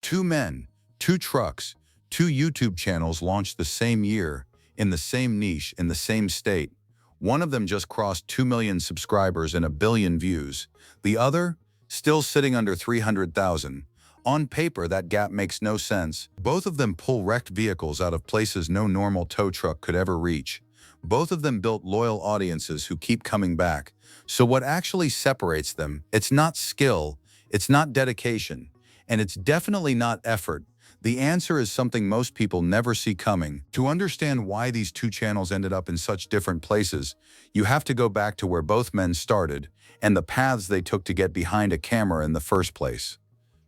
Two men, two trucks, two YouTube channels launched the same year, in the same niche, in the same state. One of them just crossed 2 million subscribers and 1 billion views. The other, still sitting under 300,000. On paper, that gap makes no sense. Both of them pull wrecked vehicles out of places no normal tow truck could ever reach. Both of them built loyal audiences who keep coming back. So what actually separates them? It's not skill, it's not dedication, and it's definitely not effort. The answer is something most people never see coming. To understand why these two channels ended up in such different places, you have to go back to where both men started and the paths they took to get behind a camera in the first place.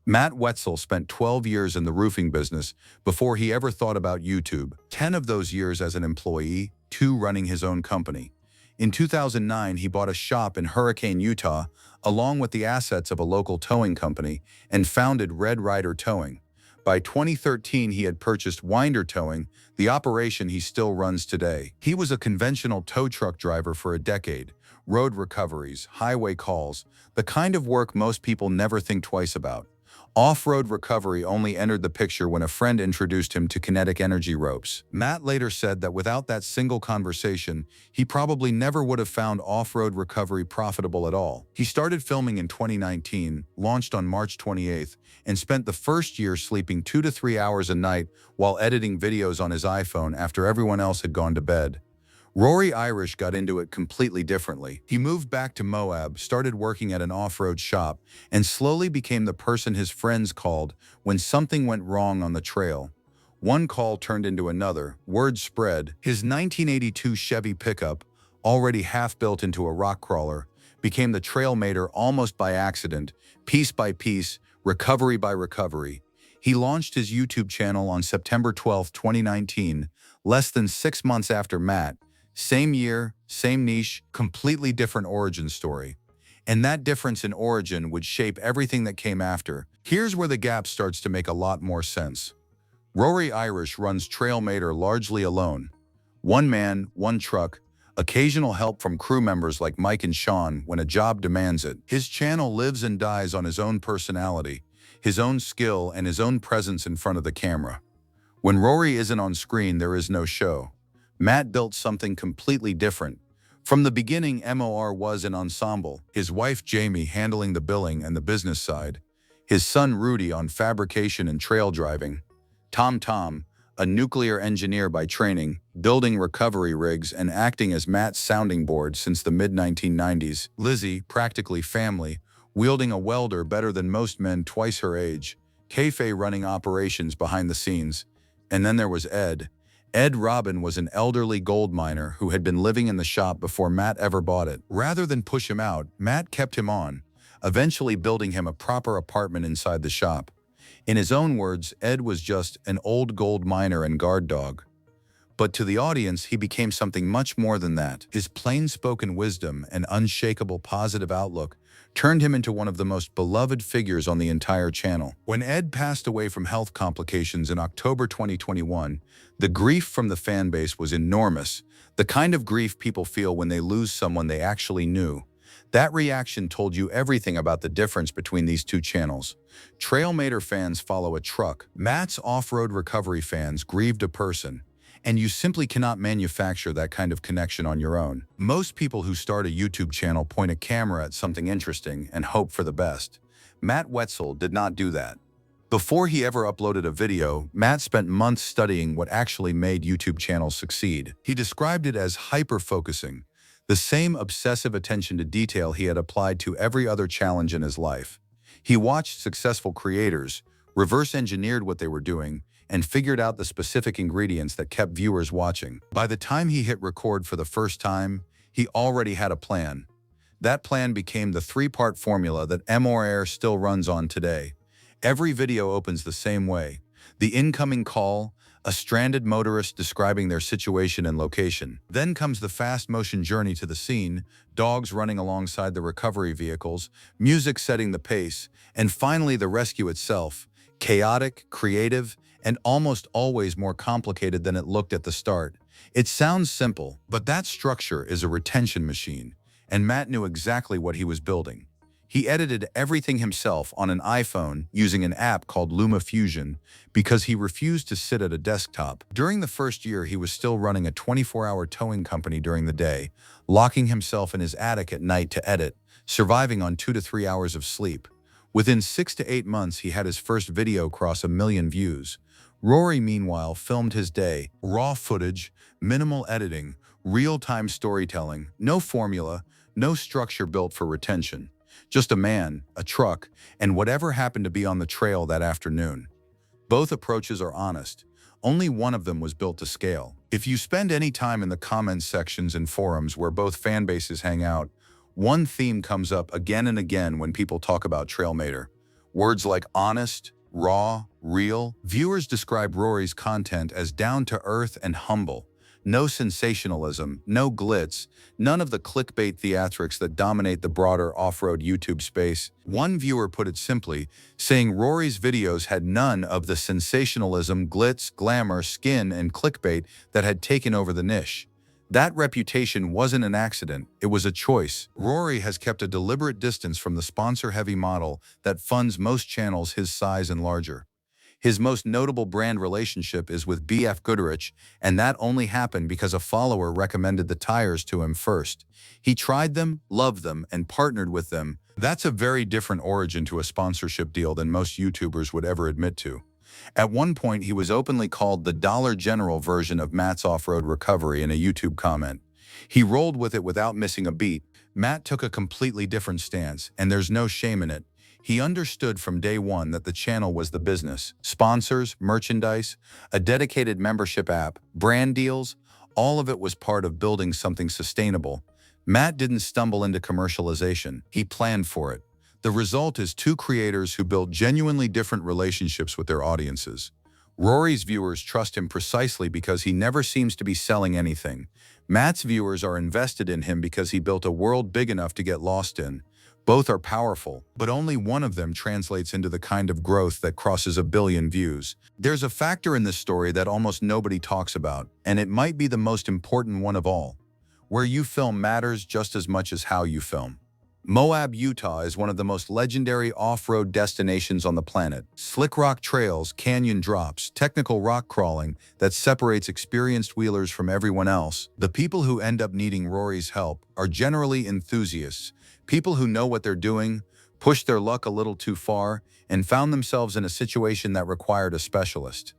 Matt Wetzel spent 12 years in the roofing business before he ever thought about YouTube, 10 of those years as an employee, 2 running his own company. In 2009, he bought a shop in Hurricane, Utah, along with the assets of a local towing company, and founded Red Ryder Towing. By 2013, he had purchased Winder Towing, the operation he still runs today. He was a conventional tow truck driver for a decade, road recoveries, highway calls, the kind of work most people never think twice about. Off-road recovery only entered the picture when a friend introduced him to kinetic energy ropes. Matt later said that without that single conversation, he probably never would have found off-road recovery profitable at all. He started filming in 2019, launched on March 28th, and spent the first year sleeping 2 to 3 hours a night while editing videos on his iPhone after everyone else had gone to bed. Rory Irish got into it completely differently. He moved back to Moab, started working at an off-road shop, and slowly became the person his friends called when something went wrong on the trail. One call turned into another, word spread. His 1982 Chevy pickup, already half built into a rock crawler, became the Trailmater almost by accident, piece by piece, recovery by recovery. He launched his YouTube channel on September 12, 2019, less than 6 months after Matt. Same year, same niche, completely different origin story. And that difference in origin would shape everything that came after. Here's where the gap starts to make a lot more sense. Rory Irish runs Trailmater largely alone. One man, one truck, occasional help from crew members like Mike and Sean when a job demands it. His channel lives and dies on his own personality, his own skill, and his own presence in front of the camera. When Rory isn't on screen, there is no show. Matt built something completely different. From the beginning, MOR was an ensemble, his wife Jamie handling the billing and the business side, his son Rudy on fabrication and trail driving, Tom, a nuclear engineer by training, building recovery rigs and acting as Matt's sounding board since the mid-1990s, Lizzie, practically family, wielding a welder better than most men twice her age, Kayfabe running operations behind the scenes, and then there was Ed. Ed Robin was an elderly gold miner who had been living in the shop before Matt ever bought it. Rather than push him out, Matt kept him on, eventually building him a proper apartment inside the shop. In his own words, Ed was just an old gold miner and guard dog. But to the audience, he became something much more than that. His plain-spoken wisdom and unshakable positive outlook turned him into one of the most beloved figures on the entire channel. When Ed passed away from health complications in October 2021, the grief from the fan base was enormous, the kind of grief people feel when they lose someone they actually knew. That reaction told you everything about the difference between these two channels. Trailmater fans follow a truck. Matt's off-road recovery fans grieved a person. And you simply cannot manufacture that kind of connection on your own. Most people who start a YouTube channel point a camera at something interesting and hope for the best. Matt Wetzel did not do that. Before he ever uploaded a video, Matt spent months studying what actually made YouTube channels succeed. He described it as hyper-focusing, the same obsessive attention to detail he had applied to every other challenge in his life. He watched successful creators, reverse-engineered what they were doing, and figured out the specific ingredients that kept viewers watching. By the time he hit record for the first time, he already had a plan. That plan became the 3-part formula that MOR still runs on today. Every video opens the same way. The incoming call, a stranded motorist describing their situation and location. Then comes the fast-motion journey to the scene, dogs running alongside the recovery vehicles, music setting the pace, and finally the rescue itself, chaotic, creative, and almost always more complicated than it looked at the start. It sounds simple, but that structure is a retention machine, and Matt knew exactly what he was building. He edited everything himself on an iPhone using an app called LumaFusion because he refused to sit at a desktop. During the first year, he was still running a 24-hour towing company during the day, locking himself in his attic at night to edit, surviving on 2 to 3 hours of sleep. Within 6 to 8 months, he had his first video cross 1 million views. Rory, meanwhile, filmed his day. Raw footage, minimal editing, real-time storytelling, no formula, no structure built for retention. Just a man, a truck, and whatever happened to be on the trail that afternoon. Both approaches are honest. Only one of them was built to scale. If you spend any time in the comments sections and forums where both fan bases hang out, one theme comes up again and again when people talk about Trailmater. Words like honest, raw, real. Viewers describe Rory's content as down-to-earth and humble. No sensationalism, no glitz, none of the clickbait theatrics that dominate the broader off-road YouTube space. One viewer put it simply, saying Rory's videos had none of the sensationalism, glitz, glamour, skin, and clickbait that had taken over the niche. That reputation wasn't an accident, it was a choice. Rory has kept a deliberate distance from the sponsor-heavy model that funds most channels his size and larger. His most notable brand relationship is with BF Goodrich, and that only happened because a follower recommended the tires to him first. He tried them, loved them, and partnered with them. That's a very different origin to a sponsorship deal than most YouTubers would ever admit to. At one point, he was openly called the Dollar General version of Matt's off-road recovery in a YouTube comment. He rolled with it without missing a beat. Matt took a completely different stance, and there's no shame in it. He understood from day one that the channel was the business. Sponsors, merchandise, a dedicated membership app, brand deals, all of it was part of building something sustainable. Matt didn't stumble into commercialization. He planned for it. The result is two creators who built genuinely different relationships with their audiences. Rory's viewers trust him precisely because he never seems to be selling anything. Matt's viewers are invested in him because he built a world big enough to get lost in. Both are powerful, but only one of them translates into the kind of growth that crosses 1 billion views. There's a factor in this story that almost nobody talks about, and it might be the most important one of all. Where you film matters just as much as how you film. Moab, Utah is one of the most legendary off-road destinations on the planet. Slick rock trails, canyon drops, technical rock crawling that separates experienced wheelers from everyone else. The people who end up needing Rory's help are generally enthusiasts, people who know what they're doing, pushed their luck a little too far, and found themselves in a situation that required a specialist.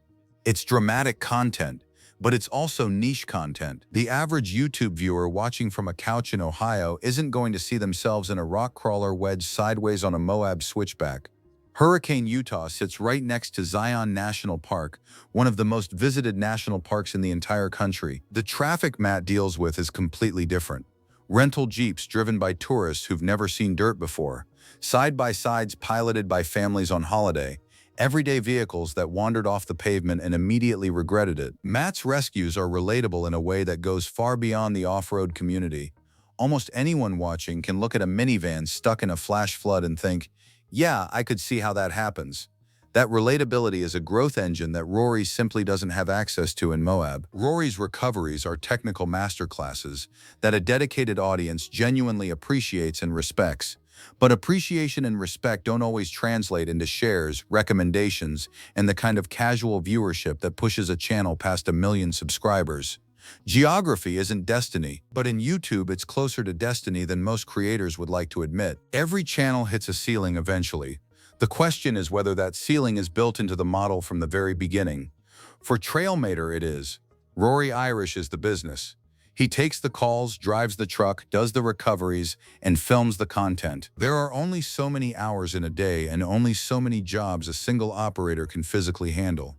It's dramatic content, but it's also niche content. The average YouTube viewer watching from a couch in Ohio isn't going to see themselves in a rock crawler wedged sideways on a Moab switchback. Hurricane, Utah sits right next to Zion National Park, one of the most visited national parks in the entire country. The traffic Matt deals with is completely different. Rental Jeeps driven by tourists who've never seen dirt before, side-by-sides piloted by families on holiday, everyday vehicles that wandered off the pavement and immediately regretted it. Matt's rescues are relatable in a way that goes far beyond the off-road community. Almost anyone watching can look at a minivan stuck in a flash flood and think, yeah, I could see how that happens. That relatability is a growth engine that Rory simply doesn't have access to in Moab. Rory's recoveries are technical masterclasses that a dedicated audience genuinely appreciates and respects. But appreciation and respect don't always translate into shares, recommendations, and the kind of casual viewership that pushes a channel past 1 million subscribers. Geography isn't destiny, but in YouTube it's closer to destiny than most creators would like to admit. Every channel hits a ceiling eventually. The question is whether that ceiling is built into the model from the very beginning. For Trailmater it is. Rory Irish is the business. He takes the calls, drives the truck, does the recoveries, and films the content. There are only so many hours in a day and only so many jobs a single operator can physically handle.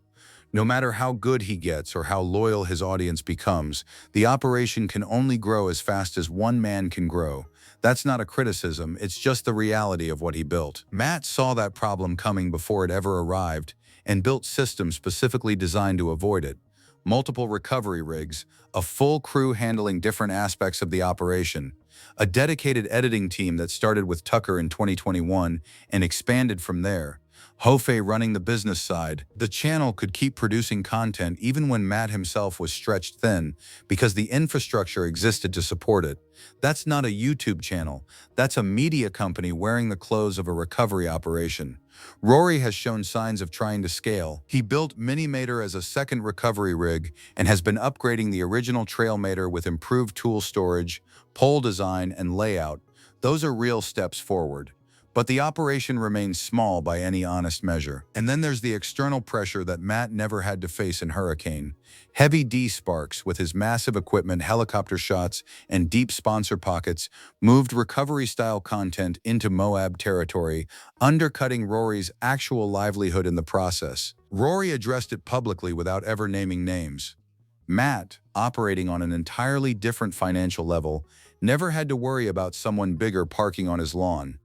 No matter how good he gets or how loyal his audience becomes, the operation can only grow as fast as one man can grow. That's not a criticism, it's just the reality of what he built. Matt saw that problem coming before it ever arrived and built systems specifically designed to avoid it. Multiple recovery rigs, a full crew handling different aspects of the operation, a dedicated editing team that started with Tucker in 2021 and expanded from there, Hofe running the business side, the channel could keep producing content even when Matt himself was stretched thin because the infrastructure existed to support it. That's not a YouTube channel. That's a media company wearing the clothes of a recovery operation. Rory has shown signs of trying to scale. He built Minimator as a second recovery rig and has been upgrading the original Trailmator with improved tool storage, pole design, and layout. Those are real steps forward. But the operation remains small by any honest measure. And then there's the external pressure that Matt never had to face in Hurricane. Heavy D Sparks, with his massive equipment, helicopter shots, and deep sponsor pockets, moved recovery-style content into Moab territory, undercutting Rory's actual livelihood in the process. Rory addressed it publicly without ever naming names. Matt, operating on an entirely different financial level, never had to worry about someone bigger parking on his lawn.